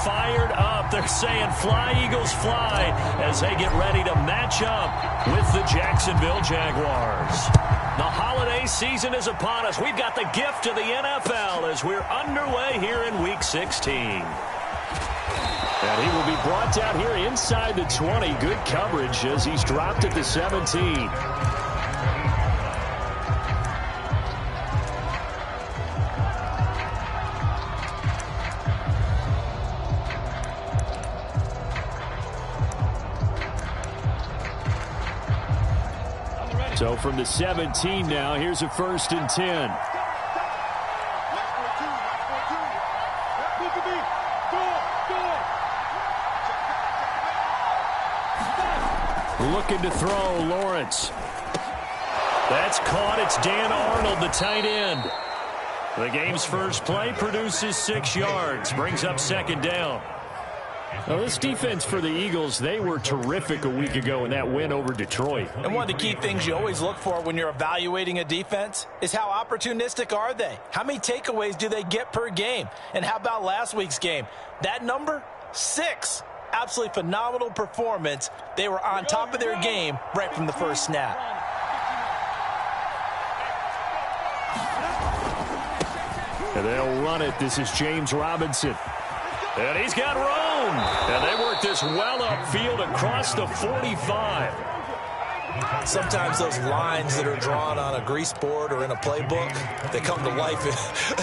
fired up. They're saying fly, Eagles, fly, as they get ready to match up with the Jacksonville Jaguars. The holiday season is upon us. We've got the gift of the NFL as we're underway here in Week 16. And he will be brought down here inside the 20. Good coverage as he's dropped at the 17. So from the 17 now, here's a 1st and 10. Looking to throw, Lawrence. That's caught. It's Dan Arnold, the tight end. The game's first play produces 6 yards, brings up 2nd down. Now, this defense for the Eagles, they were terrific a week ago in that win over Detroit. And one of the key things you always look for when you're evaluating a defense is how opportunistic are they? How many takeaways do they get per game? And how about last week's game? That number, 6. Absolutely phenomenal performance. They were on top of their game right from the first snap. And they'll run it. This is James Robinson. And he's got room. And they work this well upfield across the 45. Sometimes those lines that are drawn on a grease board or in a playbook, they come to life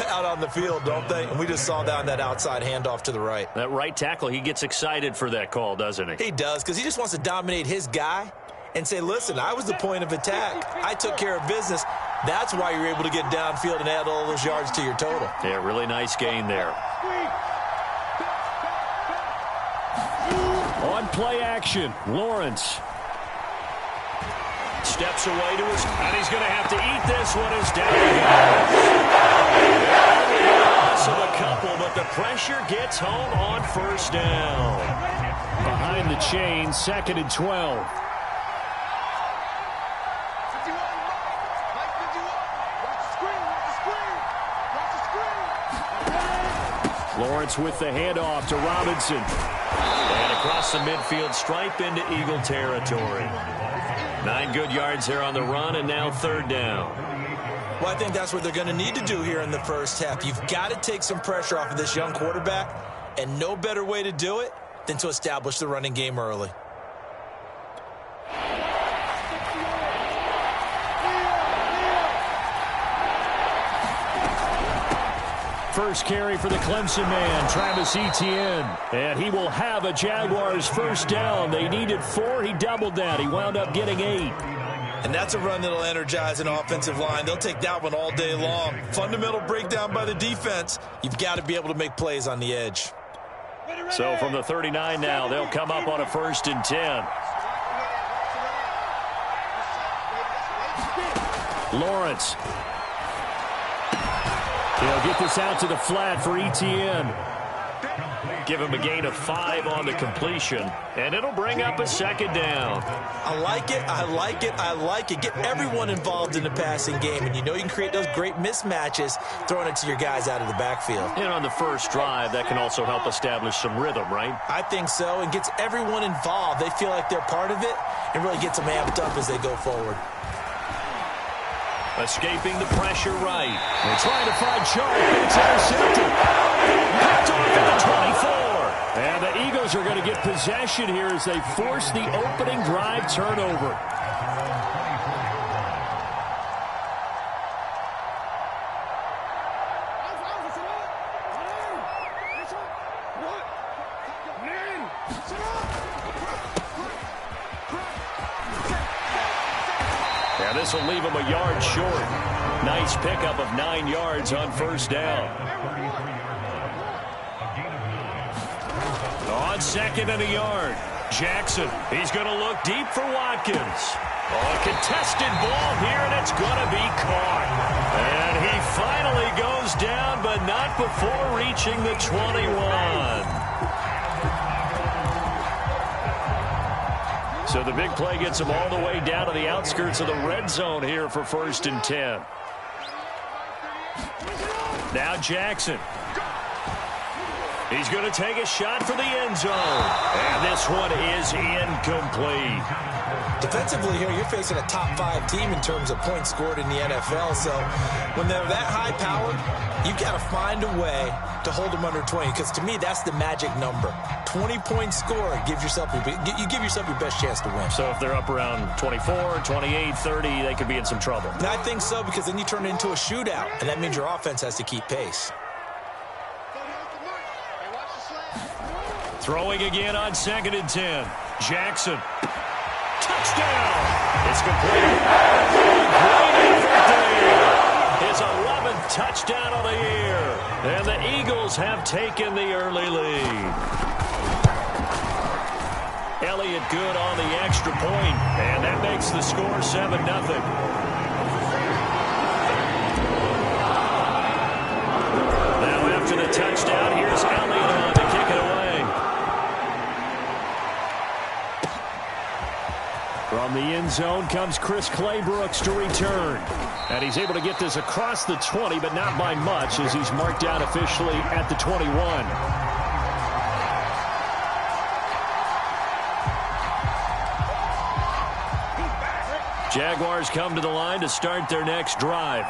out on the field, don't they? And we just saw that on that outside handoff to the right. That right tackle, he gets excited for that call, doesn't he? He does, because he just wants to dominate his guy and say, listen, I was the point of attack. I took care of business. That's why you're able to get downfield and add all those yards to your total. Yeah, really nice gain there. On play action, Lawrence. Steps away to his, and he's going to have to eat this one as down he goes. Loss of a couple, but the pressure gets home on 1st down. Behind the chain, 2nd and 12. Lawrence with the handoff to Robinson. And across the midfield stripe into Eagle territory. 9 good yards there on the run, and now 3rd down. Well, I think that's what they're going to need to do here in the first half. You've got to take some pressure off of this young quarterback, and no better way to do it than to establish the running game early. First carry for the Clemson man, Travis Etienne. And he will have a Jaguars 1st down. They needed 4. He doubled that. He wound up getting 8. And that's a run that'll energize an offensive line. They'll take that one all day long. Fundamental breakdown by the defense. You've got to be able to make plays on the edge. So from the 39 now, they'll come up on a 1st and 10. Lawrence. He'll get this out to the flat for Etienne. Give him a gain of 5 on the completion, and it'll bring up a 2nd down. I like it, I like it, I like it. Get everyone involved in the passing game, and you know you can create those great mismatches throwing it to your guys out of the backfield. And on the first drive, that can also help establish some rhythm, right? I think so, and gets everyone involved. They feel like they're part of it, and really gets them amped up as they go forward. Escaping the pressure right. They're trying to find Sharp, but it's intercepted. Picked off at the 24. And the Eagles are going to get possession here as they force the opening drive turnover. And this will leave him a yard short. Nice pickup of 9 yards on 1st down. On 2nd and a yard. Jackson, he's going to look deep for Watkins. Oh, a contested ball here, and it's going to be caught. And he finally goes down, but not before reaching the 21. So the big play gets him all the way down to the outskirts of the red zone here for 1st and 10. Now Jackson. He's going to take a shot for the end zone. And this one is incomplete. Defensively here, you're facing a top 5 team in terms of points scored in the NFL. So when they're that high powered, you've got to find a way to hold them under 20. Because to me, that's the magic number. 20 points scored, you give yourself your best chance to win. So if they're up around 24, 28, 30, they could be in some trouble. And I think so, because then you turn it into a shootout. And that means your offense has to keep pace. Throwing again on 2nd and 10. Jackson. Touchdown. It's complete. Great effort there. His 11th touchdown of the year. And the Eagles have taken the early lead. Elliott good on the extra point. And that makes the score 7-0. Now after the touchdown, here's Elliott on to kick it away. From the end zone comes Chris Claybrooks to return. And he's able to get this across the 20, but not by much, as he's marked down officially at the 21. Jaguars come to the line to start their next drive.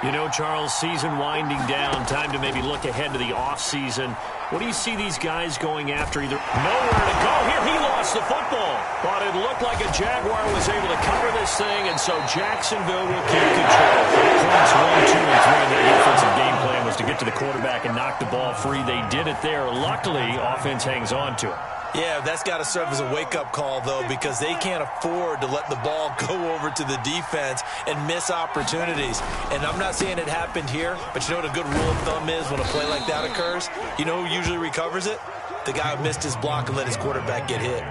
You know, Charles, season winding down, time to maybe look ahead to the offseason. What do you see these guys going after? Either nowhere to go. Here, he lost the football. But it looked like a Jaguar was able to cover this thing, and so Jacksonville will keep control. Points 1, 2, and 3 in their defensive game plan was to get to the quarterback and knock the ball free. They did it there. Luckily, offense hangs on to it. Yeah, that's got to serve as a wake-up call, though, because they can't afford to let the ball go over to the defense and miss opportunities. And I'm not saying it happened here, but you know what a good rule of thumb is when a play like that occurs? You know who usually recovers it? The guy who missed his block and let his quarterback get hit.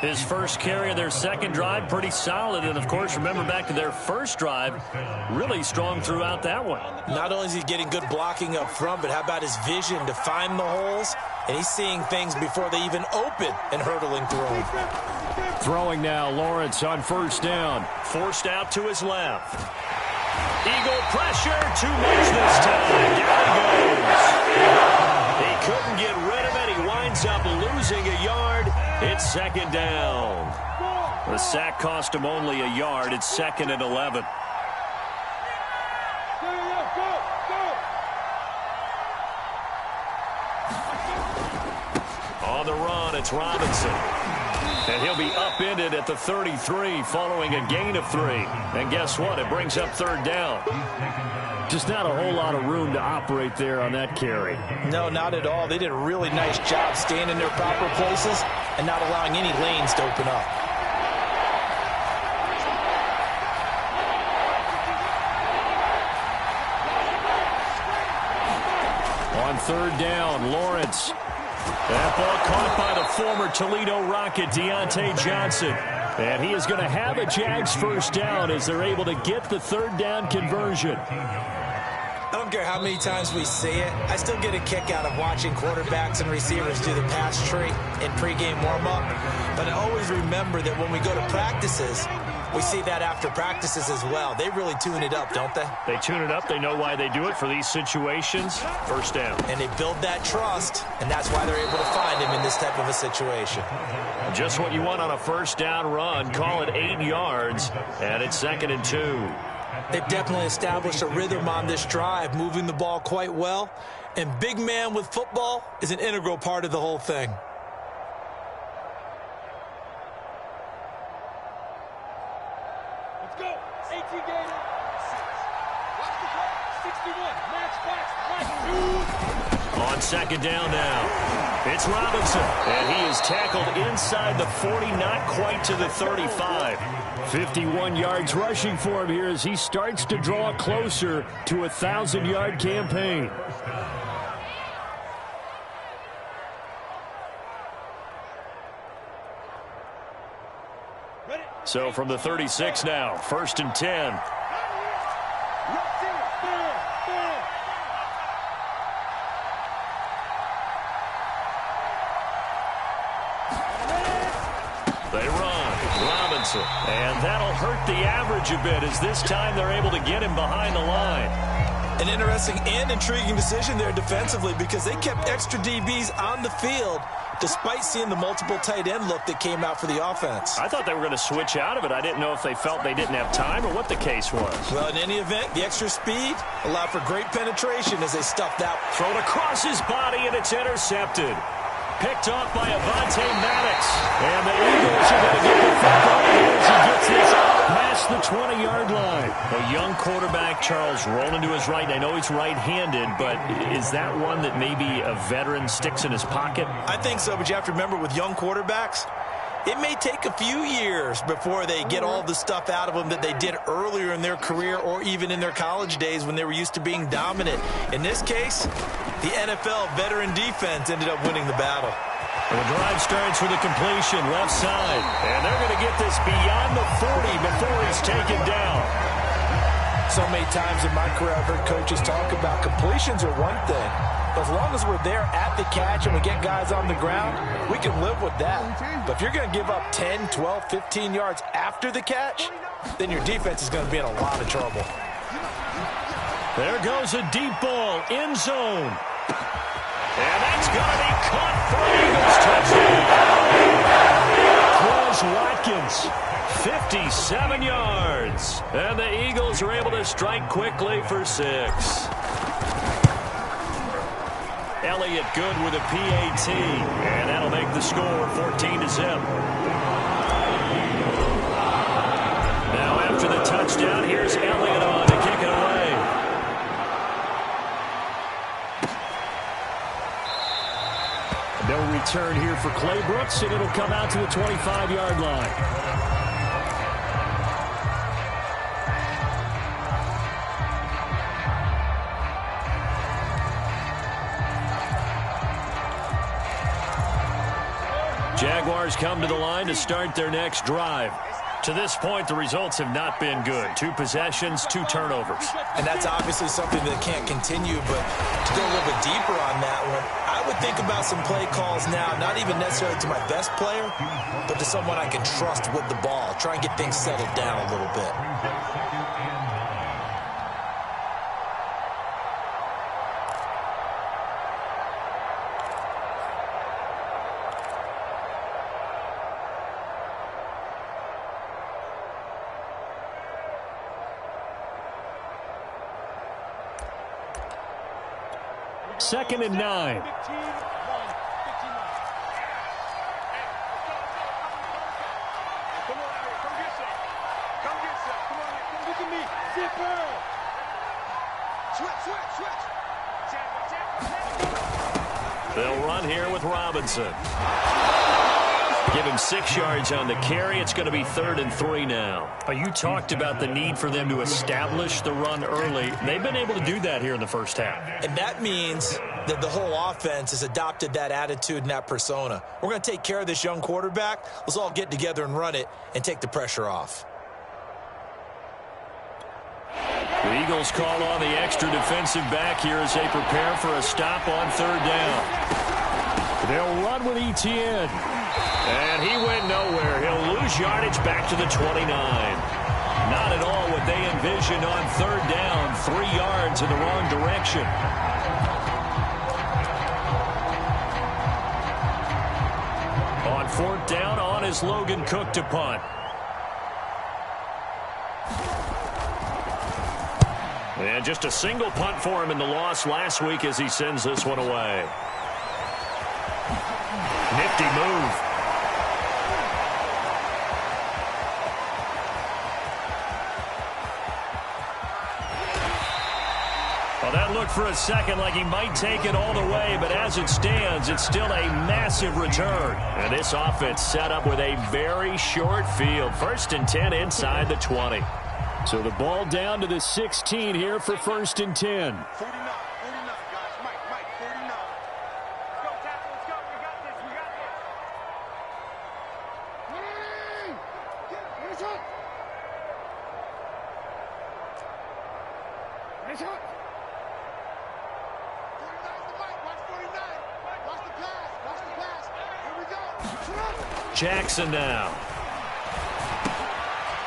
His first carry of their second drive, pretty solid. And, of course, remember back to their first drive, really strong throughout that one. Not only is he getting good blocking up front, but how about his vision to find the holes? And he's seeing things before they even open and hurtling through them. Throwing now, Lawrence on first down. Forced out to his left. Eagle pressure, too much this time. Down he goes. He couldn't get rid of it. He winds up losing a yard. It's second down. The sack cost him only a yard. It's 2nd and 11. On the run, it's Robinson. And he'll be upended at the 33 following a gain of 3. And guess what? It brings up 3rd down. Just not a whole lot of room to operate there on that carry. No, not at all. They did a really nice job staying in their proper places and not allowing any lanes to open up. On 3rd down, Lawrence. That ball caught by the former Toledo Rocket, Deontay Johnson. And he is going to have a Jags first down as they're able to get the 3rd down conversion. I don't care how many times we see it. I still get a kick out of watching quarterbacks and receivers do the pass tree in pregame warm-up. But I always remember that when we go to practices, we see that after practices as well. They really tune it up, don't they? They tune it up. They know why they do it for these situations. First down. And they build that trust, and that's why they're able to find him in this type of a situation. Just what you want on a first down run. Call it 8 yards, and it's 2nd and 2. They've definitely established a rhythm on this drive, moving the ball quite well. And big man with football is an integral part of the whole thing. Let's go. 18 Gator. Watch the clock. 61. Match box. On 2nd down now. It's Robinson. And he is tackled inside the 40, not quite to the 35. 51 yards rushing for him here as he starts to draw closer to a 1,000-yard campaign. So from the 36 now, 1st and 10. They run. Robinson. And that'll hurt the average a bit as this time they're able to get him behind the line. An interesting and intriguing decision there defensively because they kept extra DBs on the field despite seeing the multiple tight end look that came out for the offense. I thought they were going to switch out of it. I didn't know if they felt they didn't have time or what the case was. Well, in any event, the extra speed allowed for great penetration as they stuffed out. Thrown across his body, and it's intercepted. Picked off by Avonte Maddox. And the Eagles are going to get the football as he gets this past the 20-yard line. A young quarterback, Charles, rolling to his right. I know he's right-handed, but is that one that maybe a veteran sticks in his pocket? I think so, but you have to remember with young quarterbacks, it may take a few years before they get all the stuff out of them that they did earlier in their career or even in their college days when they were used to being dominant. In this case, the NFL veteran defense ended up winning the battle. The drive starts with a completion left side. And they're going to get this beyond the 40 before he's taken down. So many times in my career I've heard coaches talk about completions are one thing. But as long as we're there at the catch and we get guys on the ground, we can live with that. But if you're going to give up 10, 12, 15 yards after the catch, then your defense is going to be in a lot of trouble. There goes a deep ball, end zone. And that's going to be caught for Eagles touchdown. Watkins, 57 yards. And the Eagles are able to strike quickly for 6. Elliott good with a PAT, and that'll make the score 14-0. Now after the touchdown, here's Elliott on to kick it away. No return here for Clay Brooks, and it'll come out to the 25-yard line. Jaguars come to the line to start their next drive. To this point, the results have not been good. 2 possessions, 2 turnovers. And that's obviously something that can't continue, but to go a little bit deeper on that one, I would think about some play calls now, not even necessarily to my best player, but to someone I can trust with the ball. Try and get things settled down a little bit. Second and 9. They'll run here with Robinson. Give him 6 yards on the carry. It's going to be 3rd and 3 now. You talked about the need for them to establish the run early. They've been able to do that here in the first half. And that means that the whole offense has adopted that attitude and that persona. We're going to take care of this young quarterback. Let's all get together and run it and take the pressure off. The Eagles call on the extra defensive back here as they prepare for a stop on 3rd down. They'll run with Etienne. And he went nowhere. He'll lose yardage back to the 29. Not at all what they envisioned on 3rd down. 3 yards in the wrong direction. On 4th down, on is Logan Cook to punt. And just a single punt for him in the loss last week as he sends this one away. Nifty move. Well, that looked for a second like he might take it all the way, but as it stands, it's still a massive return. And this offense set up with a very short field. 1st and 10 inside the 20. So the ball down to the 16 here for 1st and 10. 49, 49, guys. Mike, 49. Let's go, tackle. Let's go. We got this. We got this. Finish up. Finish up. 49's the Mike. Watch 49. Watch the pass. Watch the pass. Here we go. Jackson now.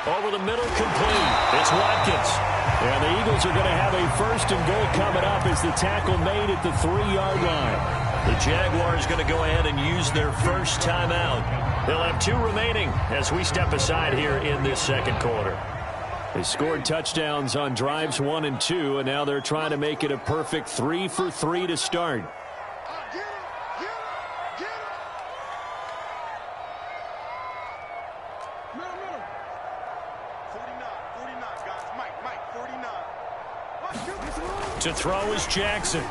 Over the middle, complete. It's Watkins. And the Eagles are going to have a first and goal coming up as the tackle made at the 3-yard line. The Jaguars going to go ahead and use their first timeout. They'll have 2 remaining as we step aside here in this second quarter. They scored touchdowns on drives 1 and 2, and now they're trying to make it a perfect 3 for 3 to start. To throw is Jackson.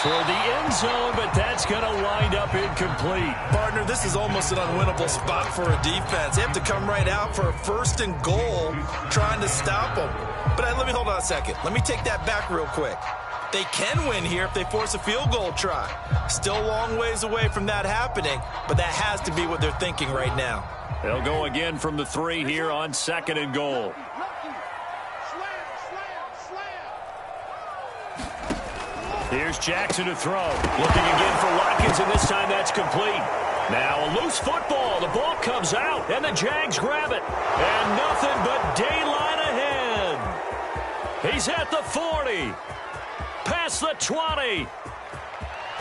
Toward the end zone, but that's going to wind up incomplete. Partner, this is almost an unwinnable spot for a defense. They have to come right out for a first and goal trying to stop them. But let me hold on a second. Let me take that back real quick. They can win here if they force a field goal try. Still a long ways away from that happening, but that has to be what they're thinking right now. They'll go again from the 3 here on second and goal. Here's Jackson to throw. Looking again for Watkins, and this time that's complete. Now a loose football. The ball comes out, and the Jags grab it. And nothing but daylight ahead. He's at the 40. Past the 20.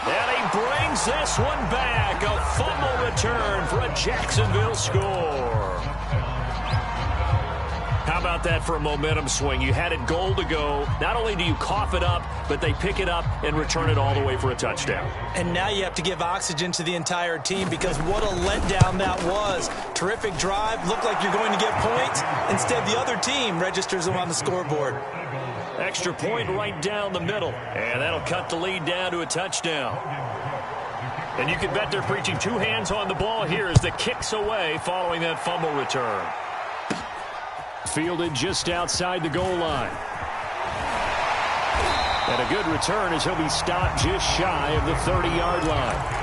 And he brings this one back. A fumble return for a Jacksonville score. How about that for a momentum swing? You had it goal to go. Not only do you cough it up, but they pick it up and return it all the way for a touchdown. And now you have to give oxygen to the entire team because what a letdown that was. Terrific drive. Looked like you're going to get points. Instead, the other team registers them on the scoreboard. Extra point right down the middle. And that'll cut the lead down to a touchdown. And you can bet they're preaching 2 hands on the ball here as the kick's away following that fumble return. Fielded just outside the goal line. And a good return as he'll be stopped just shy of the 30-yard line.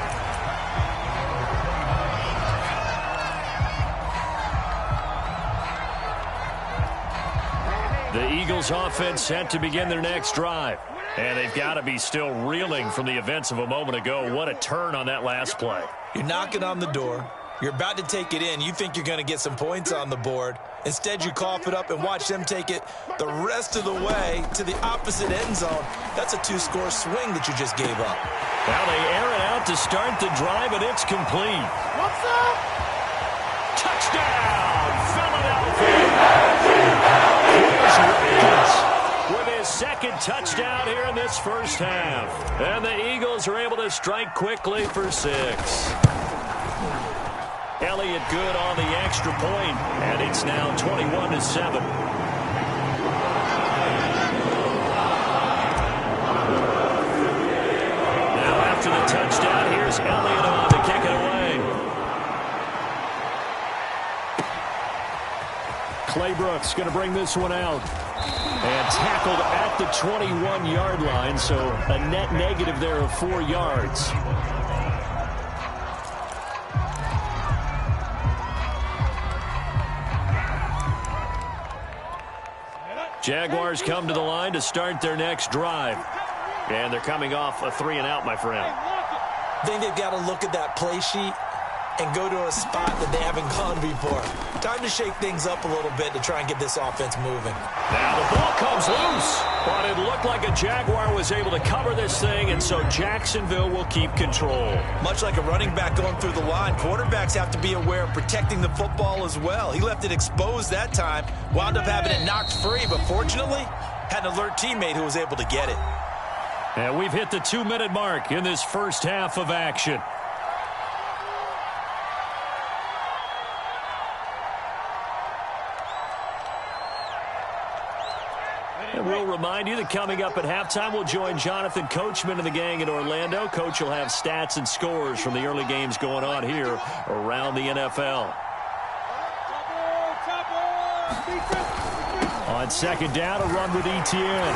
The Eagles offense set to begin their next drive. And they've got to be still reeling from the events of a moment ago. What a turn on that last play. You're knocking on the door. You're about to take it in. You think you're going to get some points on the board. Instead, you cough it up and watch them take it the rest of the way to the opposite end zone. That's a 2-score swing that you just gave up. Now they air it out to start the drive, and it's complete. What's up? Touchdown, Philadelphia. Here's Watkins with his second touchdown here in this first half. And the Eagles are able to strike quickly for 6. Elliott good on the extra point, and it's now 21-7. Now after the touchdown, here's Elliott on to kick it away. Clay Brooks going to bring this one out. And tackled at the 21-yard line, so a net negative there of 4 yards. Jaguars come to the line to start their next drive. And they're coming off a 3-and-out, my friend. I think they've got to look at that play sheet and go to a spot that they haven't gone before. Time to shake things up a little bit to try and get this offense moving. Now the ball comes loose, but it looked like a Jaguar was able to cover this thing, and so Jacksonville will keep control. Much like a running back going through the line, quarterbacks have to be aware of protecting the football as well. He left it exposed that time, wound up having it knocked free, but fortunately, had an alert teammate who was able to get it. And we've hit the 2-minute mark in this first half of action. And we'll remind you that coming up at halftime, we'll join Jonathan Coachman and the gang in Orlando. Coach will have stats and scores from the early games going on here around the NFL. On second down, a run with Etienne.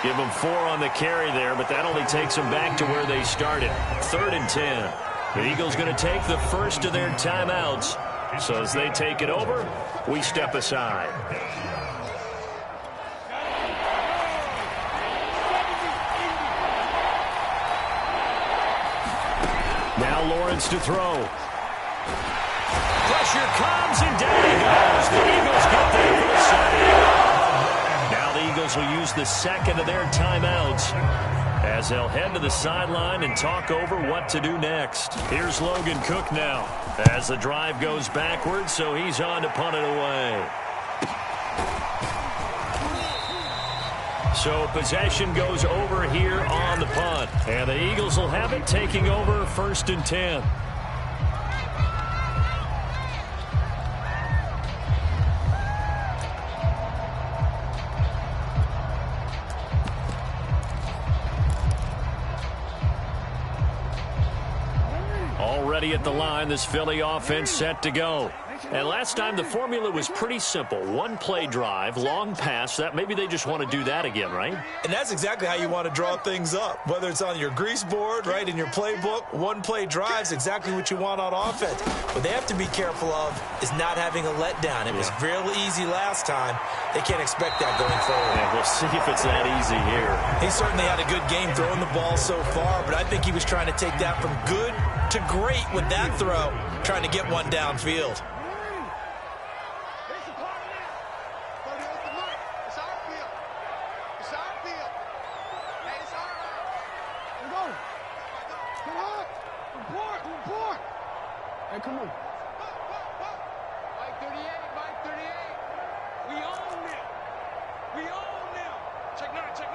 Give them 4 on the carry there, but that only takes them back to where they started. 3rd and 10. The Eagles going to take the first of their timeouts. So as they take it over, we step aside. Now Lawrence to throw. Pressure comes, and down he goes. The Eagles get there for the save. Eagles will use the second of their timeouts as they'll head to the sideline and talk over what to do next. Here's Logan Cook now as the drive goes backwards, so he's on to punt it away. So possession goes over here on the punt. And the Eagles will have it, taking over 1st and 10. Already at the line, this Philly offense set to go. And last time the formula was pretty simple. One play drive, long pass. That maybe they just want to do that again, right? And that's exactly how you want to draw things up. Whether it's on your grease board, right, in your playbook, one play drive is exactly what you want on offense. What they have to be careful of is not having a letdown. It was real easy last time. They can't expect that going forward. Yeah, we'll see if it's that easy here. He certainly had a good game throwing the ball so far, but I think he was trying to take that from good to great with that throw, trying to get one downfield. Hey, come on. Mike 38, Mike 38. We own them. We own them. Check 9, check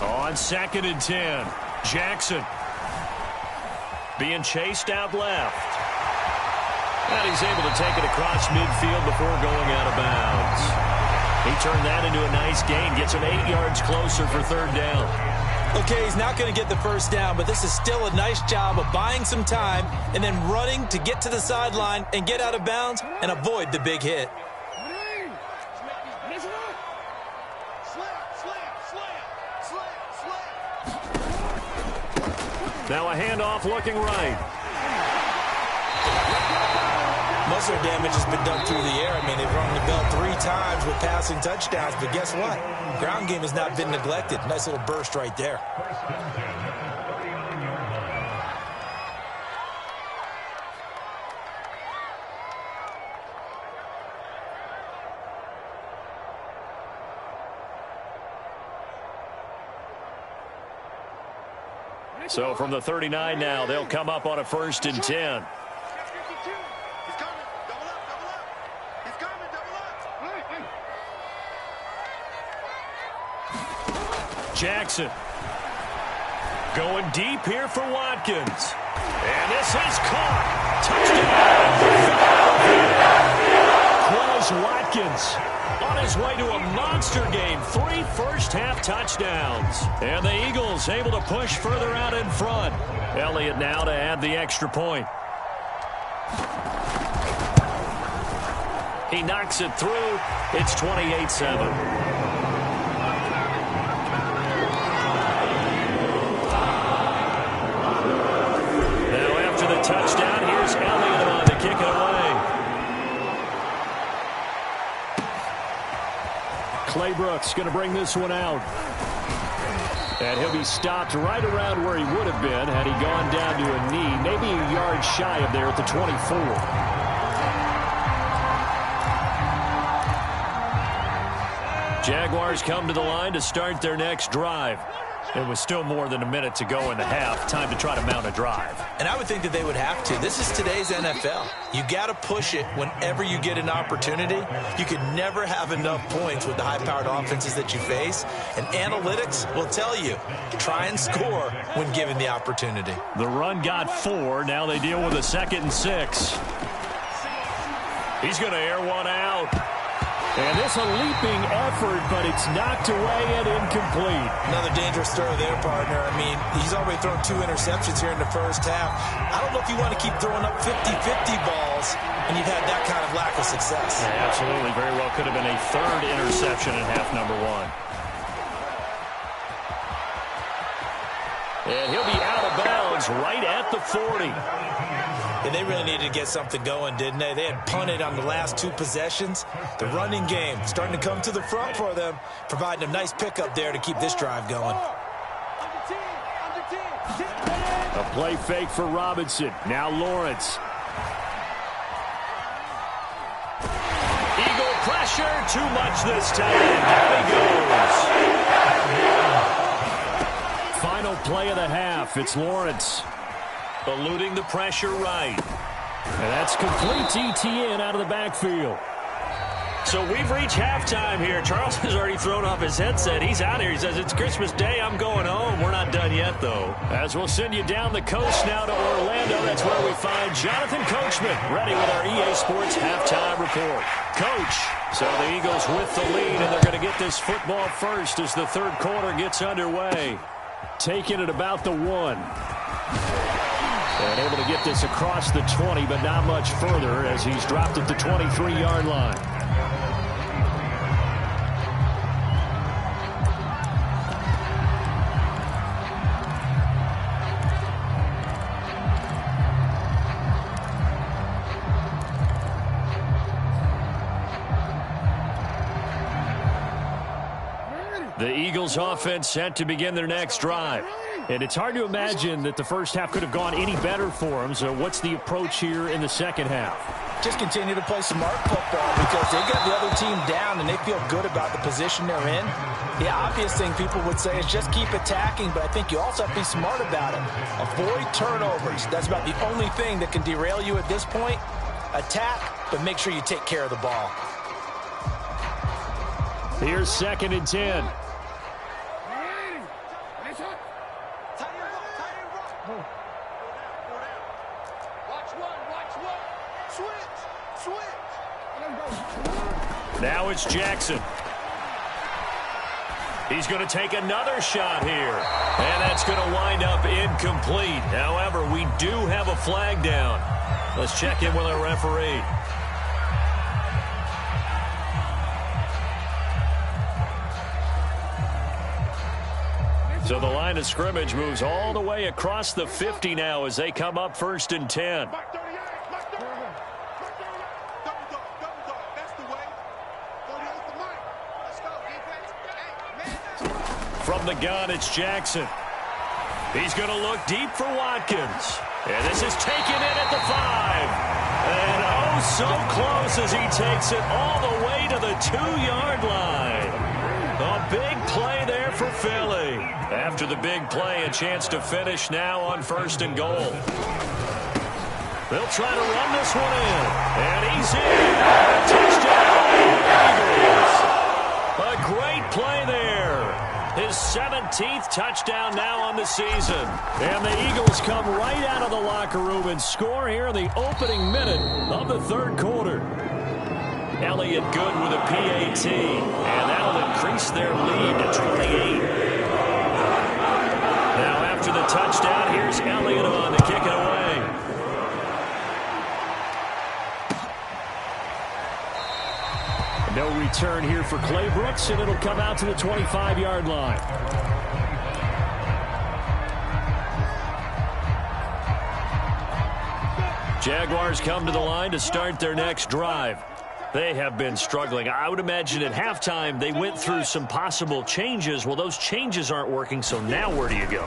9. On 2nd and 10, Jackson being chased out left. And he's able to take it across midfield before going out of bounds. He turned that into a nice gain, gets him 8 yards closer for 3rd down. Okay, he's not going to get the first down, but this is still a nice job of buying some time and then running to get to the sideline and get out of bounds and avoid the big hit. Now a handoff looking right. Most of their damage has been done through the air. I mean, they've rung the bell 3 times with passing touchdowns, but guess what? Ground game has not been neglected. Nice little burst right there. So from the 39 now, they'll come up on a 1st and 10. Jackson going deep here for Watkins. And this is caught. Touchdown. Quez Watkins on his way to a monster game. 3 first-half touchdowns. And the Eagles able to push further out in front. Elliott now to add the extra point. He knocks it through. It's 28-7. Touchdown. Here's Elliott on to kick it away. Clay Brooks going to bring this one out. And he'll be stopped right around where he would have been had he gone down to a knee, maybe a yard shy of there at the 24. Jaguars come to the line to start their next drive. It was still more than a minute to go in the half. Time to try to mount a drive. And I would think that they would have to. This is today's NFL. You got to push it whenever you get an opportunity. You could never have enough points with the high-powered offenses that you face. And analytics will tell you, try and score when given the opportunity. The run got 4. Now they deal with a 2nd and 6. He's going to air one out. And this a leaping effort, but it's knocked away and incomplete. Another dangerous throw there, partner. I mean, he's already thrown 2 interceptions here in the first half. I don't know if you want to keep throwing up 50-50 balls and you've had that kind of lack of success. Yeah, absolutely. Very well could have been a 3rd interception in half number 1. And he'll be out of bounds right at the 40. And they really needed to get something going, didn't they? They had punted on the last 2 possessions. The running game starting to come to the front for them, providing a nice pickup there to keep this drive going. A play fake for Robinson. Now Lawrence. Eagle pressure. Too much this time. Down he goes. Final play of the half. It's Lawrence. Eluding the pressure right. And that's complete ETN out of the backfield. So we've reached halftime here. Charles has already thrown off his headset. He's out here. He says, it's Christmas Day. I'm going home. We're not done yet, though. As we'll send you down the coast now to Orlando. That's where we find Jonathan Coachman ready with our EA Sports halftime report. Coach, so the Eagles with the lead, and they're going to get this football first as the third quarter gets underway. Taking it about the 1. And able to get this across the 20, but not much further as he's dropped at the 23-yard line. The Eagles offense set to begin their next drive. And it's hard to imagine that the first half could have gone any better for them. So what's the approach here in the second half? Just continue to play smart football because they got the other team down and they feel good about the position they're in. The obvious thing people would say is just keep attacking, but I think you also have to be smart about it. Avoid turnovers. That's about the only thing that can derail you at this point. Attack, but make sure you take care of the ball. Here's 2nd and 10. Now it's Jackson. He's going to take another shot here. And that's going to wind up incomplete. However, we do have a flag down. Let's check in with our referee. So the line of scrimmage moves all the way across the 50 now as they come up 1st and 10. From the gun, it's Jackson. He's going to look deep for Watkins. And this is taken in at the 5. And oh, so close as he takes it all the way to the 2-yard line. A big play there for Philly. After the big play, a chance to finish now on 1st and goal. They'll try to run this one in. And he's in. Touchdown, Eagles. A great play there. His 17th touchdown now on the season. And the Eagles come right out of the locker room and score here in the opening minute of the third quarter. Elliott good with a PAT. And that'll increase their lead to 28. Now after the touchdown, here's Elliott on to kick it away. No return here for Clay Brooks, and it'll come out to the 25-yard line. Jaguars come to the line to start their next drive. They have been struggling. I would imagine at halftime they went through some possible changes. Well, those changes aren't working, so now where do you go?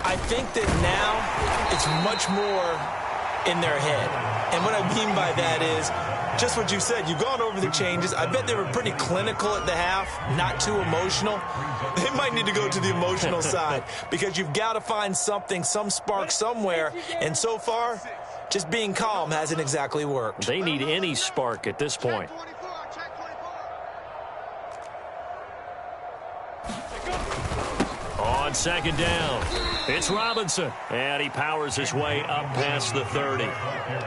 I think that now it's much more in their head. And what I mean by that is just what you said. You've gone over the changes. I bet they were pretty clinical at the half, not too emotional. They might need to go to the emotional side because you've got to find something, some spark somewhere. And so far, just being calm hasn't exactly worked. They need any spark at this point. On 2nd down, it's Robinson. And he powers his way up past the 30.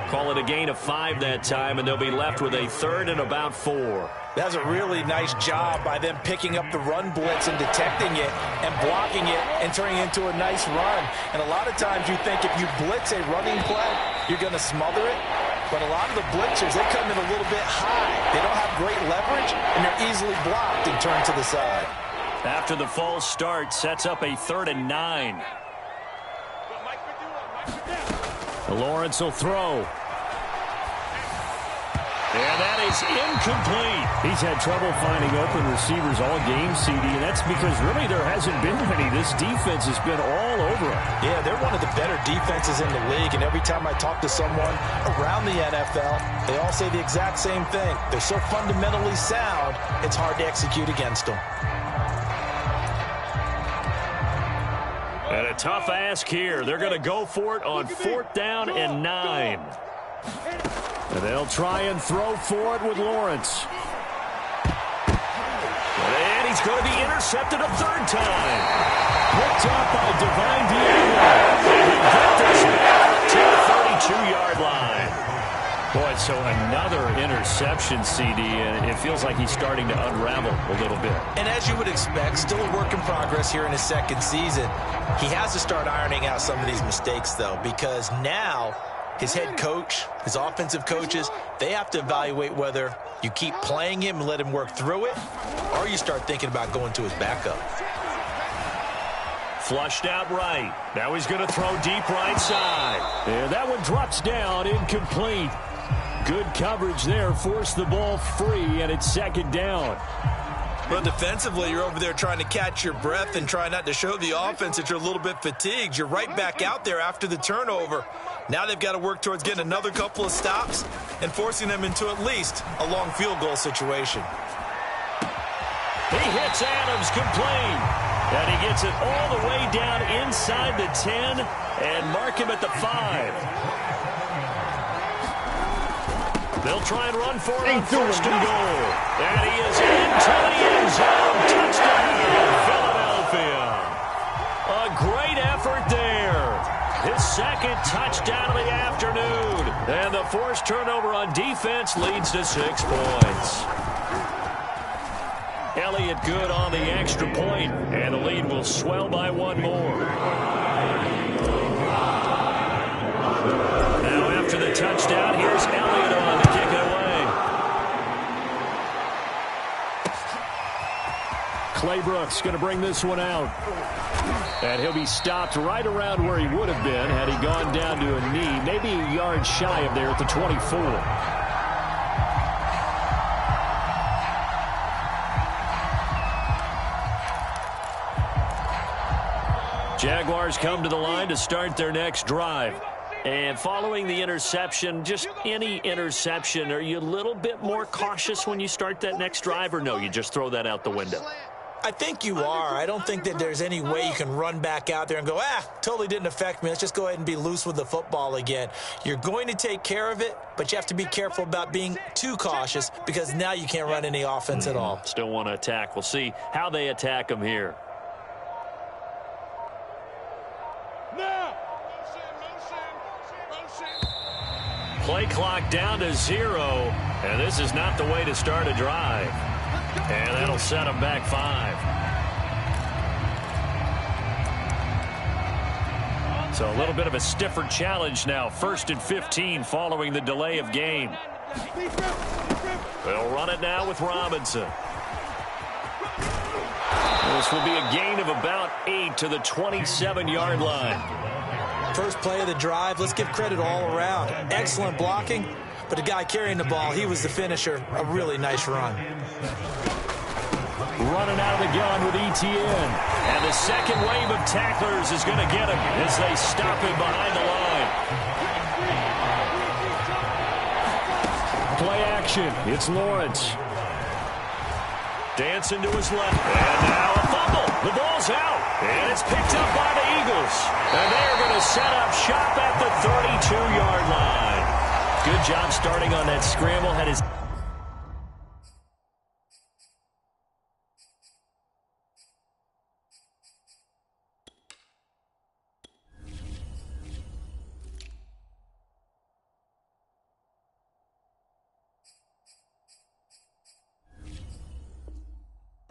Call it a gain of 5 that time, and they'll be left with a 3rd and about 4. That's a really nice job by them picking up the run blitz and detecting it and blocking it and turning it into a nice run. And a lot of times you think if you blitz a running play, you're going to smother it. But a lot of the blitzers, they come in a little bit high. They don't have great leverage, and they're easily blocked and turned to the side. After the false start, sets up a 3rd and 9. Lawrence will throw. And that is incomplete. He's had trouble finding open receivers all game, CD, and that's because really there hasn't been many. This defense has been all over him. Yeah, they're one of the better defenses in the league, and every time I talk to someone around the NFL, they all say the exact same thing. They're so fundamentally sound, it's hard to execute against them. And a tough ask here. They're going to go for it on 4th down and 9. And they'll try and throw for it with Lawrence. And he's going to be intercepted a 3rd time. Picked up by Divine Diablo. And he got this back to the 32-yard line. Boy, so another interception, CD, and it feels like he's starting to unravel a little bit. And as you would expect, still a work in progress here in his 2nd season. He has to start ironing out some of these mistakes, though, because now his head coach, his offensive coaches, they have to evaluate whether you keep playing him and let him work through it, or you start thinking about going to his backup. Flushed out right. Now he's going to throw deep right side. And that one drops down, incomplete. Good coverage there, forced the ball free, and it's 2nd down. But defensively, you're over there trying to catch your breath and try not to show the offense that you're a little bit fatigued. You're right back out there after the turnover. Now they've got to work towards getting another couple of stops and forcing them into at least a long field goal situation. He hits Adams complete. And he gets it all the way down inside the 10 and mark him at the 5. They'll try and run for it on 1st and goal. And he is into the end zone. Touchdown, Philadelphia. A great effort there. His 2nd touchdown of the afternoon. And the forced turnover on defense leads to 6 points. Elliott good on the extra point, and the lead will swell by 1 more. Now after the touchdown, here's Elliott on to kick it away. Clay Brooks going to bring this one out. And he'll be stopped right around where he would have been had he gone down to a knee, maybe a yard shy of there at the 24. Jaguars come to the line to start their next drive. And following the interception, just any interception, are you a little bit more cautious when you start that next drive, or no, you just throw that out the window? I think you are. I don't think that there's any way you can run back out there and go, totally didn't affect me. Let's just go ahead and be loose with the football again. You're going to take care of it, but you have to be careful about being too cautious because now you can't run any offense at all. Still want to attack. We'll see how they attack them here. Play clock down to 0, and this is not the way to start a drive. And that'll set them back 5. So a little bit of a stiffer challenge now. 1st and 15 following the delay of game. They'll run it now with Robinson. This will be a gain of about 8 to the 27-yard line. First play of the drive, let's give credit all around. Excellent blocking, but the guy carrying the ball, he was the finisher. A really nice run. Running out of the gun with Etienne. And the second wave of tacklers is going to get him as they stop him behind the line. Play action. It's Lawrence. Dancing to his left. And now a fumble. The ball's out. And it's picked up by the Eagles. And they're going to set up shop at the 32-yard line. Good job starting on that scramble. Had his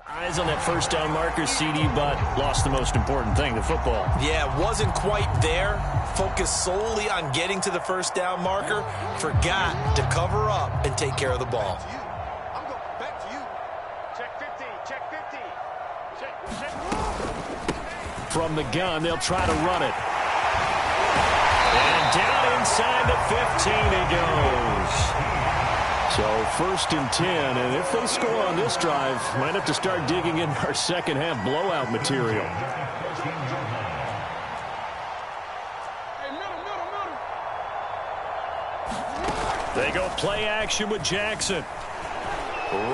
eyes on that first down marker, CD, but lost the most important thing, the football. Yeah, wasn't quite there. Focused solely on getting to the first down marker. Forgot to cover up and take care of the ball. I'm going back to you. Check 50, check 50. Check. From the gun, they'll try to run it. And down inside the 15 he goes. So 1st and 10, and if they score on this drive, might have to start digging in our second half blowout material. They go play action with Jackson.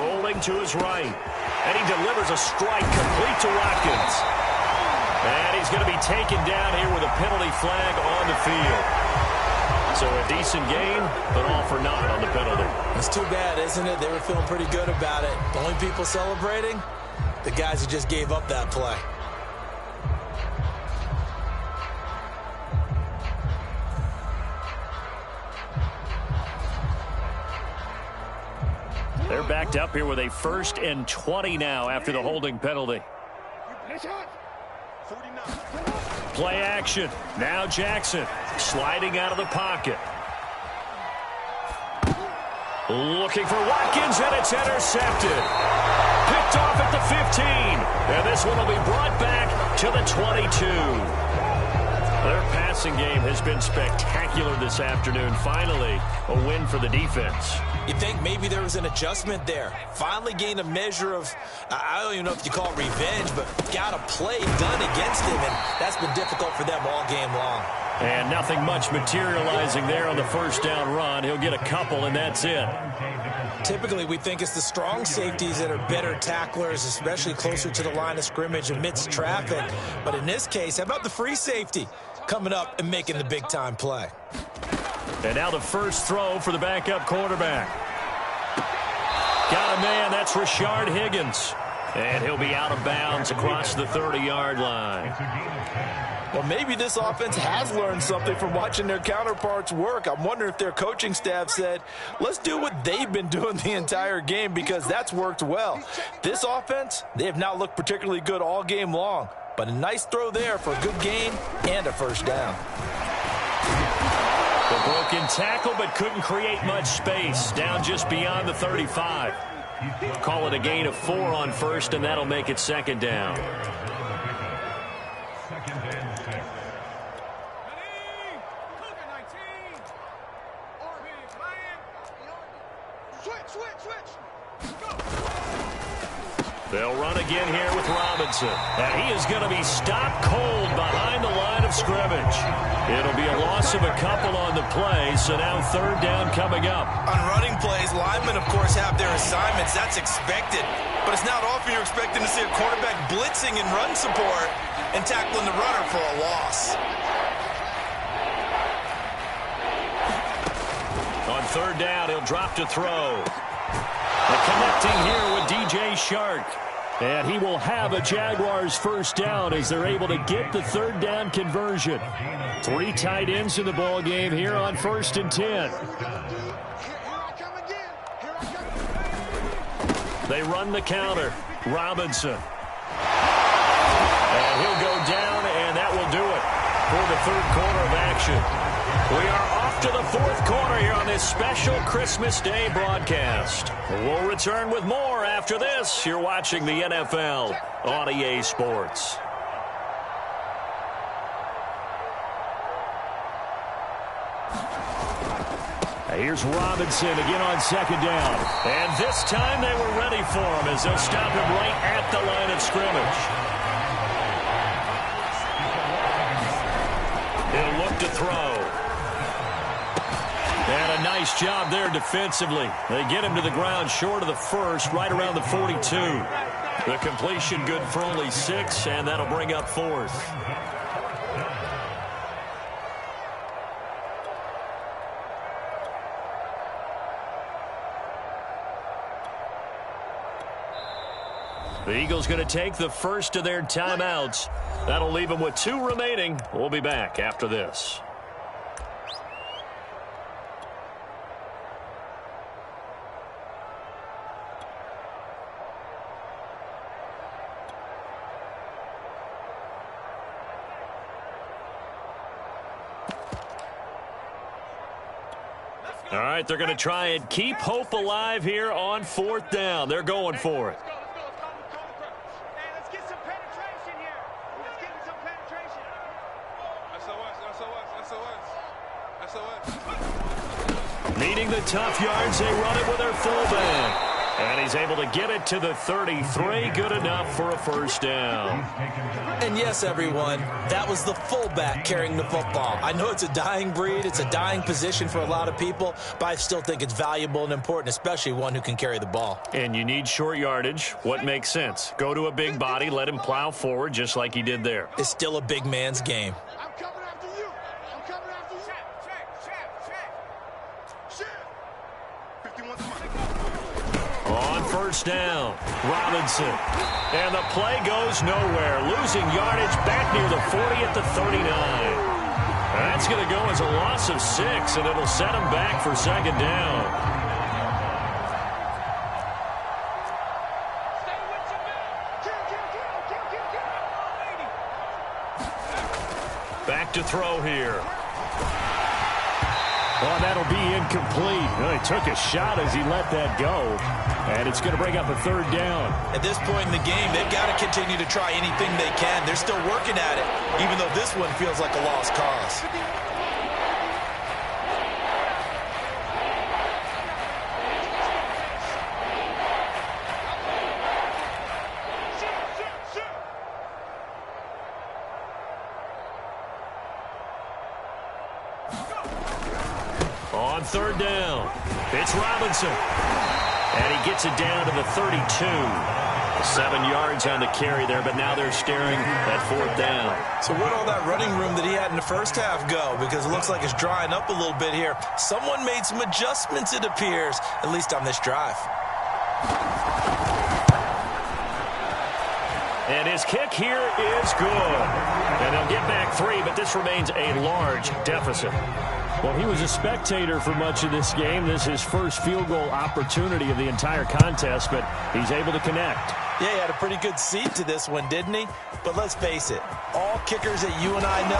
Rolling to his right. And he delivers a strike complete to Watkins. And he's going to be taken down here with a penalty flag on the field. So a decent game, but all for naught on the penalty. It's too bad, isn't it? They were feeling pretty good about it. The only people celebrating, the guys who just gave up that play. They're backed up here with a 1st and 20 now after the holding penalty. Play action. Now Jackson sliding out of the pocket. Looking for Watkins, and it's intercepted. Picked off at the 15. And this one will be brought back to the 22. Their passing game has been spectacular this afternoon. Finally, a win for the defense. You think maybe there was an adjustment there. Finally gained a measure of, I don't even know if you call it revenge, but got a play done against him, and that's been difficult for them all game long. And nothing much materializing there on the 1st down run. He'll get a couple, and that's it. Typically, we think it's the strong safeties that are better tacklers, especially closer to the line of scrimmage amidst traffic. But in this case, how about the free safety coming up and making the big-time play? And now the first throw for the backup quarterback. Got a man. That's Rashard Higgins. And he'll be out of bounds across the 30-yard line. Well, maybe this offense has learned something from watching their counterparts work. I'm wondering if their coaching staff said, let's do what they've been doing the entire game, because that's worked well. This offense, they have not looked particularly good all game long. But a nice throw there for a good gain and a 1st down. The broken tackle, but couldn't create much space. Down just beyond the 35. Call it a gain of 4 on 1st, and that'll make it 2nd down. They'll run again here with Robinson. And he is going to be stopped cold behind the line of scrimmage. It'll be a loss of a couple on the play, so now 3rd down coming up. On running plays, linemen, of course, have their assignments. That's expected. But it's not often you're expecting to see a quarterback blitzing in run support and tackling the runner for a loss. On 3rd down, he'll drop to throw. Connecting here with DJ Shark. And he will have a Jaguars 1st down as they're able to get the 3rd down conversion. 3 tight ends in the ball game here on 1st and 10. They run the counter. Robinson. And he'll go down, and that will do it for the 3rd quarter of action. We are off to the 4th quarter here on this special Christmas Day broadcast. We'll return with more after this. You're watching the NFL on EA Sports. Here's Robinson again on 2nd down. And this time they were ready for him as they'll stop him right at the line of scrimmage. He'll look to throw. And a nice job there defensively. They get him to the ground short of the 1st, right around the 42. The completion good for only 6, and that'll bring up 4th. The Eagles going to take the first of their timeouts. That'll leave them with 2 remaining. We'll be back after this. All right, they're going to try and keep hope alive here on 4th down. They're going for it. Let's get some penetration here. Let's get some penetration. SOS. Needing the tough yards, they run it with their fullback. And he's able to get it to the 33. Good enough for a first down. And yes, everyone, that was the fullback carrying the football. I know it's a dying breed. It's a dying position for a lot of people, but I still think it's valuable and important, especially one who can carry the ball. And you need short yardage. What makes sense? Go to a big body, let him plow forward just like he did there. It's still a big man's game. I'm coming after you. I'm coming after you. Shit. 51 to On first down, Robinson. And the play goes nowhere. Losing yardage back near the 40 at the 39. That's going to go as a loss of 6, and it'll set him back for second down. Stay with your man. Kill. Back to throw here. Oh, that'll be incomplete. Well, he took a shot as he let that go. And it's going to bring up a third down. At this point in the game, they've got to continue to try anything they can. They're still working at it, even though this one feels like a lost cause. On third down, it's Robinson. And he gets it down to the 32. 7 yards on the carry there, but now they're staring at fourth down. So where'd all that running room that he had in the first half go? Because it looks like it's drying up a little bit here. Someone made some adjustments, it appears, at least on this drive. And his kick here is good. And they'll get back 3, but this remains a large deficit. Well, he was a spectator for much of this game. This is his first field goal opportunity of the entire contest, but he's able to connect. Yeah, he had a pretty good seat to this one, didn't he? But let's face it, all kickers that you and I know,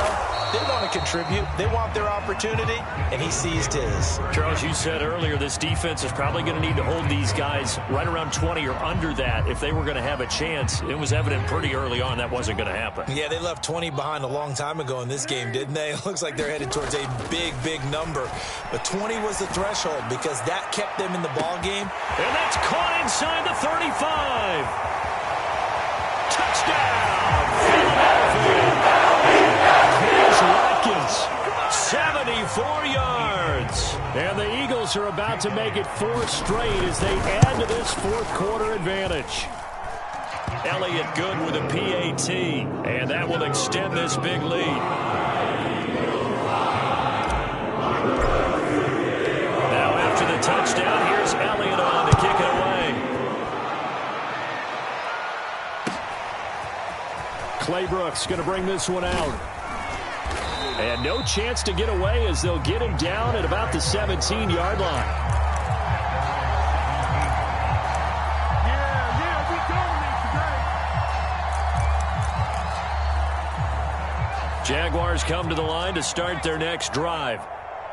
they want to contribute. They want their opportunity, and he seized his. Charles, you said earlier this defense is probably going to need to hold these guys right around 20 or under that if they were going to have a chance. It was evident pretty early on that wasn't going to happen. Yeah, they left 20 behind a long time ago in this game, didn't they? It looks like they're headed towards a big, big number. But 20 was the threshold because that kept them in the ball game. And that's caught inside the 35. Touchdown, Philadelphia. Chris Watkins, 74 yards. And the Eagles are about to make it 4 straight as they add to this fourth quarter advantage. Elliott good with a PAT, and that will extend this big lead. Now after the touchdown, here's Elliott on to kick it away. Claybrook's going to bring this one out. And no chance to get away as they'll get him down at about the 17-yard line. Yeah, we dominate today. Jaguars come to the line to start their next drive.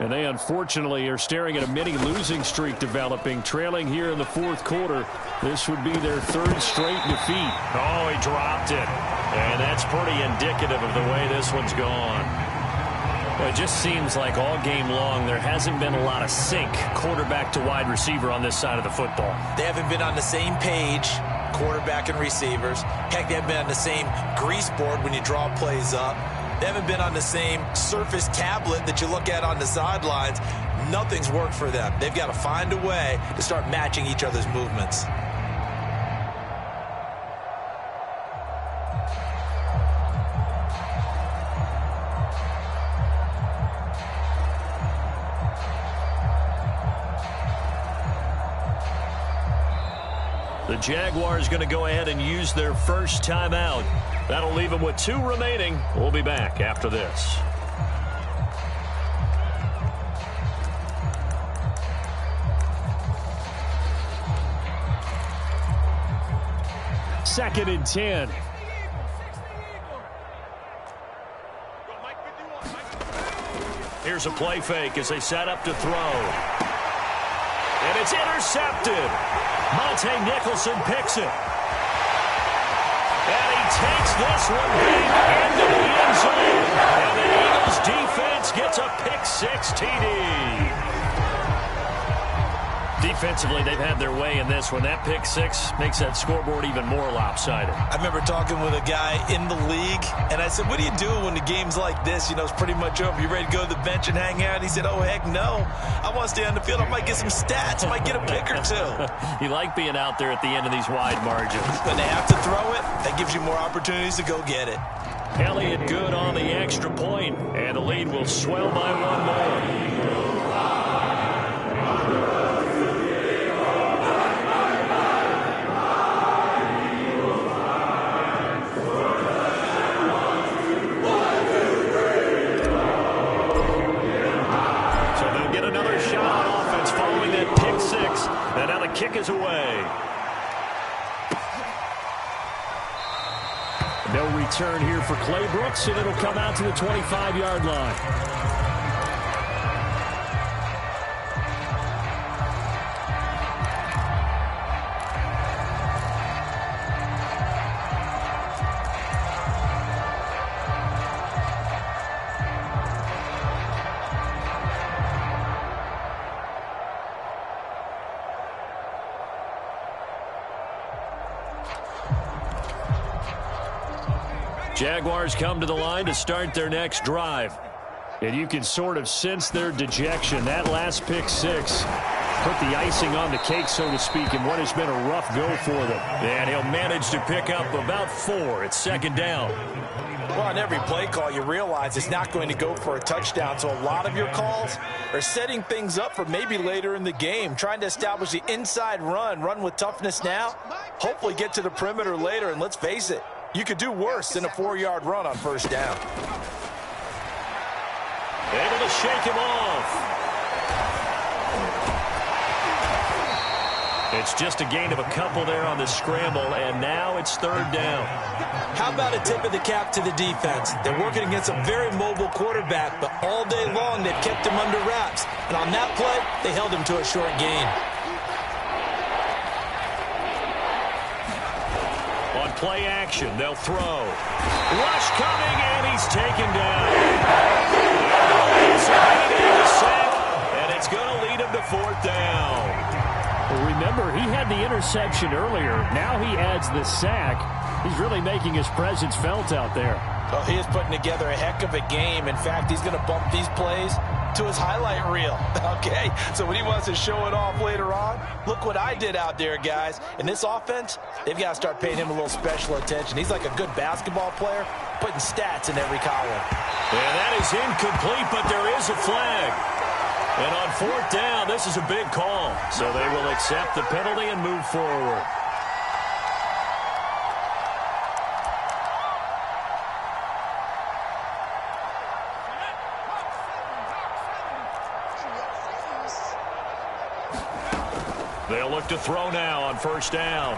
And they unfortunately are staring at a mini losing streak developing, trailing here in the fourth quarter. This would be their 3rd straight defeat. Oh, he dropped it. And that's pretty indicative of the way this one's gone. Well, it just seems like all game long there hasn't been a lot of sync quarterback to wide receiver on this side of the football. They haven't been on the same page, quarterback and receivers. Heck, they haven't been on the same grease board when you draw plays up. They haven't been on the same Surface tablet that you look at on the sidelines. Nothing's worked for them. They've got to find a way to start matching each other's movements. The Jaguars going to go ahead and use their first timeout. That'll leave them with 2 remaining. We'll be back after this. Second and 10. Here's a play fake as they set up to throw. And it's intercepted. Monte Nicholson picks it. And he takes this one back into the end zone. And the Eagles defense gets a pick 6 TD. Defensively, they've had their way in this one. That pick six makes that scoreboard even more lopsided. I remember talking with a guy in the league, and I said, what do you do when the game's like this? You know, it's pretty much over. You ready to go to the bench and hang out? He said, oh, heck no. I want to stay on the field. I might get some stats. I might get a pick or two. You like being out there at the end of these wide margins. When they have to throw it, that gives you more opportunities to go get it. Elliott good on the extra point, and the lead will swell by one more. And now the kick is away. No return here for Clay Brooks, and it'll come out to the 25-yard line. Jaguars come to the line to start their next drive. And you can sort of sense their dejection. That last pick six put the icing on the cake, so to speak, in what has been a rough go for them. And he'll manage to pick up about 4. It's second down. Well, on every play call, you realize it's not going to go for a touchdown. So a lot of your calls are setting things up for maybe later in the game, trying to establish the inside run with toughness now, hopefully get to the perimeter later. And let's face it, you could do worse than a 4-yard run on first down. Able to shake him off. It's just a gain of a couple there on the scramble, and now it's third down. How about a tip of the cap to the defense? They're working against a very mobile quarterback, but all day long they've kept him under wraps. And on that play, they held him to a short gain. Play action, they'll throw. Rush coming, and he's taken down. It's a sack, and it's going to lead him to fourth down. Well, remember, he had the interception earlier. Now he adds the sack. He's really making his presence felt out there. Oh, he is putting together a heck of a game. In fact, he's going to bump these plays to his highlight reel. Okay, so when he wants to show it off later on, look what I did out there, guys. In this offense, they've got to start paying him a little special attention. He's like a good basketball player, putting stats in every column. And that is incomplete, but there is a flag. And on fourth down, this is a big call. So they will accept the penalty and move forward. They'll look to throw now on first down.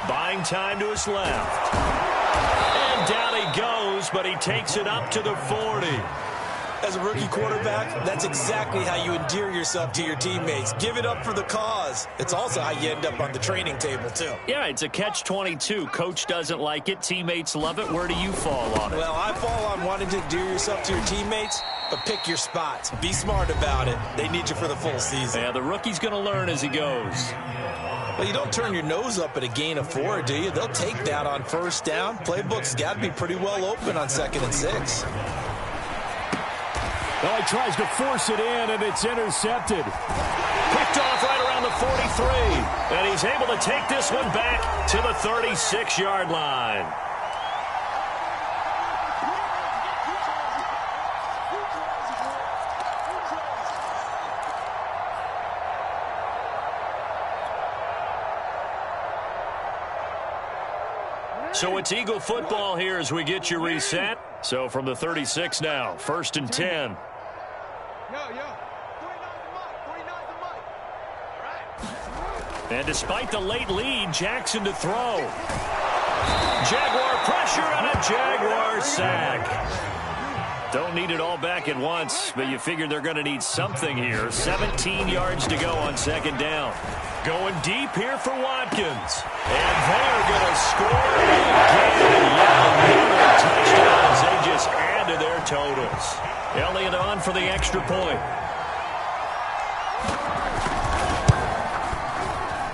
Buying time to his left. And down he goes, but he takes it up to the 40. As a rookie quarterback, that's exactly how you endear yourself to your teammates. Give it up for the cause. It's also how you end up on the training table, too. Yeah, it's a catch-22. Coach doesn't like it. Teammates love it. Where do you fall on it? Well, I fall on wanting to endear yourself to your teammates, but pick your spots. Be smart about it. They need you for the full season. Yeah, the rookie's going to learn as he goes. Well, you don't turn your nose up at a gain of 4, do you? They'll take that on first down. Playbook's got to be pretty well open on 2nd and 6. Well, he tries to force it in, and it's intercepted. Picked off right around the 43. And he's able to take this one back to the 36-yard line. So it's Eagle football here as we get you reset. So from the 36 now, 1st and 10. And despite the late lead, Jackson to throw. Jaguar pressure and a Jaguar sack. Don't need it all back at once, but you figure they're going to need something here. 17 yards to go on 2nd down. Going deep here for Watkins. And they're going to score again. Yeah, touchdowns. They just add to their totals. Elliott on for the extra point.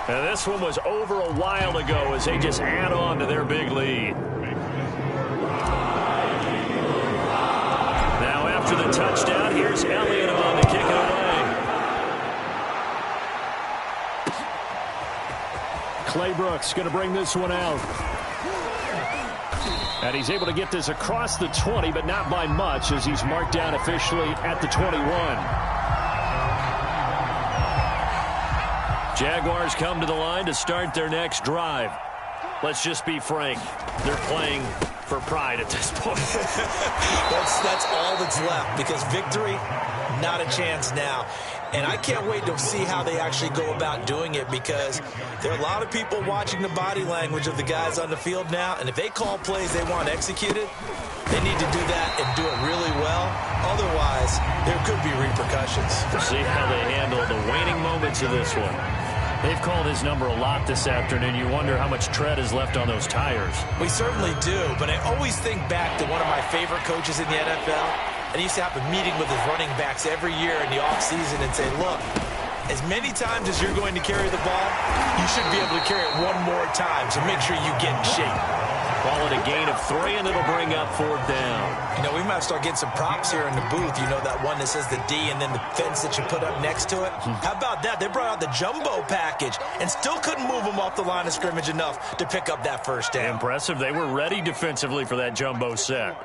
And this one was over a while ago as they just add on to their big lead. Now after the touchdown, here's Elliott on to kick it away. Clay Brooks going to bring this one out. And he's able to get this across the 20, but not by much as he's marked down officially at the 21. Jaguars come to the line to start their next drive. Let's just be frank. They're playing for pride at this point. That's all that's left, because victory, not a chance now. And I can't wait to see how they actually go about doing it, because there are a lot of people watching the body language of the guys on the field now, and if they call plays they want executed, they need to do that and do it really well. Otherwise, there could be repercussions. We'll see how they handle the waning moments of this one. They've called his number a lot this afternoon. You wonder how much tread is left on those tires. We certainly do, but I always think back to one of my favorite coaches in the NFL. And he used to have a meeting with his running backs every year in the offseason and say, look, as many times as you're going to carry the ball, you should be able to carry it one more time, so make sure you get in shape. Call it a gain of 3, and it'll bring up 4th down. You know, we might start getting some props here in the booth. You know, that one that says the D and then the fence that you put up next to it? How about that? They brought out the jumbo package and still couldn't move them off the line of scrimmage enough to pick up that first down. Impressive. They were ready defensively for that jumbo set.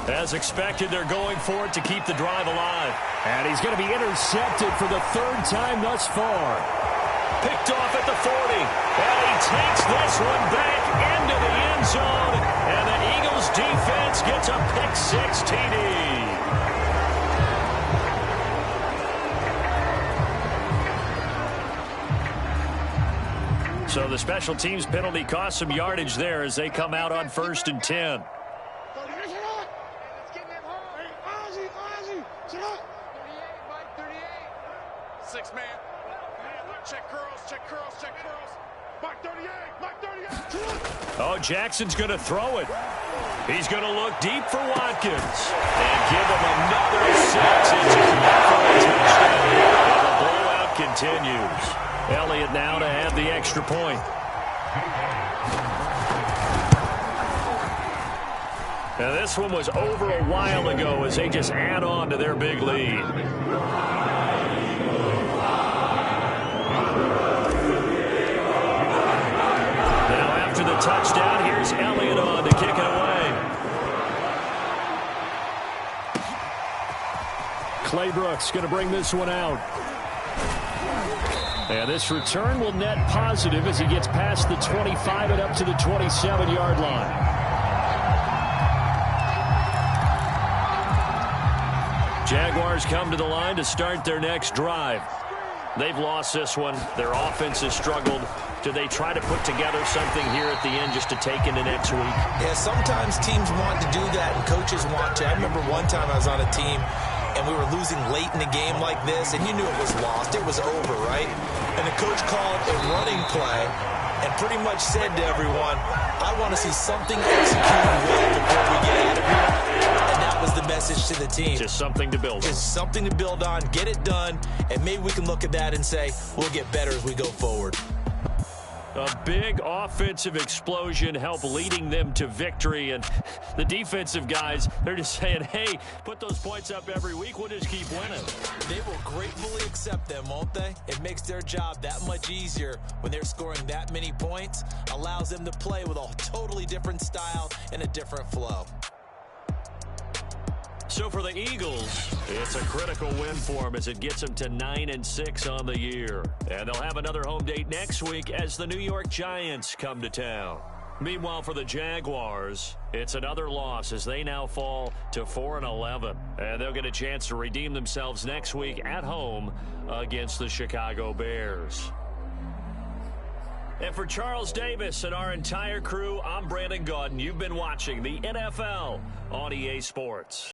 As expected, they're going for it to keep the drive alive. And he's going to be intercepted for the 3rd time thus far. Picked off at the 40. And he takes this one back into the end zone. And the Eagles defense gets a pick-6 TD. So the special teams penalty cost some yardage there as they come out on 1st and 10. 6-man. Check curls, check curls, check curls. Mike 38, Mike 38. Oh, Jackson's going to throw it. He's going to look deep for Watkins. And give him another 6. It's enough for a touchdown. And the blowout continues. Elliott now to have the extra point. Now this one was over a while ago as they just add on to their big lead. Touchdown. Here's Elliott on to kick it away. Clay Brooks going to bring this one out. And this return will net positive as he gets past the 25 and up to the 27-yard line. Jaguars come to the line to start their next drive. They've lost this one. Their offense has struggled. Do they try to put together something here at the end just to take into next week? Yeah, sometimes teams want to do that and coaches want to. I remember one time I was on a team and we were losing late in the game like this, and you knew it was lost. It was over, right? And the coach called a running play and pretty much said to everyone, I want to see something executed well before we get out of here. And that was the message to the team. Just something to build on. Just something to build on, get it done, and maybe we can look at that and say, we'll get better as we go forward. A big offensive explosion helped leading them to victory. And the defensive guys, they're just saying, hey, put those points up every week. We'll just keep winning. They will gratefully accept them, won't they? It makes their job that much easier when they're scoring that many points. Allows them to play with a totally different style and a different flow. So for the Eagles, it's a critical win for them as it gets them to 9-6 on the year. And they'll have another home date next week as the New York Giants come to town. Meanwhile, for the Jaguars, it's another loss as they now fall to 4-11. And they'll get a chance to redeem themselves next week at home against the Chicago Bears. And for Charles Davis and our entire crew, I'm Brandon Gaudin. You've been watching the NFL on EA Sports.